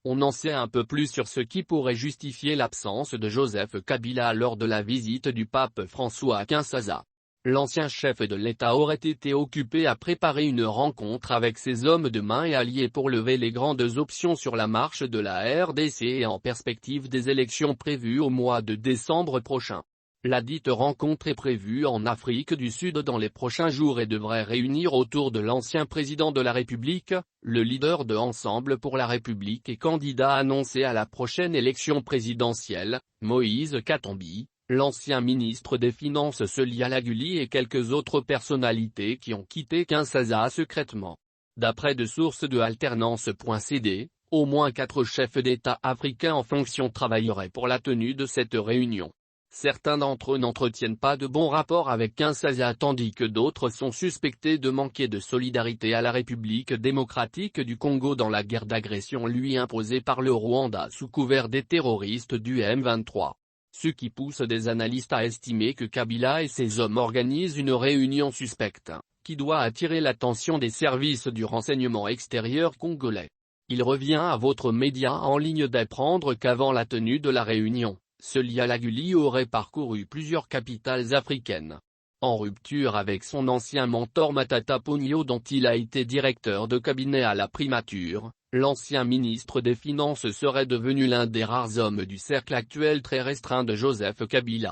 On en sait un peu plus sur ce qui pourrait justifier l'absence de Joseph Kabila lors de la visite du pape François à Kinshasa. L'ancien chef de l'État aurait été occupé à préparer une rencontre avec ses hommes de main et alliés pour lever les grandes options sur la marche de la RDC et en perspective des élections prévues au mois de décembre prochain. La dite rencontre est prévue en Afrique du Sud dans les prochains jours et devrait réunir autour de l'ancien président de la République, le leader de Ensemble pour la République et candidat annoncé à la prochaine élection présidentielle, Moïse Katumbi, l'ancien ministre des Finances Celia Laguli et quelques autres personnalités qui ont quitté Kinshasa secrètement. D'après de sources de alternance.cd, au moins 4 chefs d'État africains en fonction travailleraient pour la tenue de cette réunion. Certains d'entre eux n'entretiennent pas de bons rapports avec Kinshasa tandis que d'autres sont suspectés de manquer de solidarité à la République démocratique du Congo dans la guerre d'agression lui imposée par le Rwanda sous couvert des terroristes du M23. Ce qui pousse des analystes à estimer que Kabila et ses hommes organisent une réunion suspecte, qui doit attirer l'attention des services du renseignement extérieur congolais. Il revient à votre média en ligne d'apprendre qu'avant la tenue de la réunion, Celia Laguli aurait parcouru plusieurs capitales africaines. En rupture avec son ancien mentor Matata Ponyo dont il a été directeur de cabinet à la primature, l'ancien ministre des Finances serait devenu l'un des rares hommes du cercle actuel très restreint de Joseph Kabila.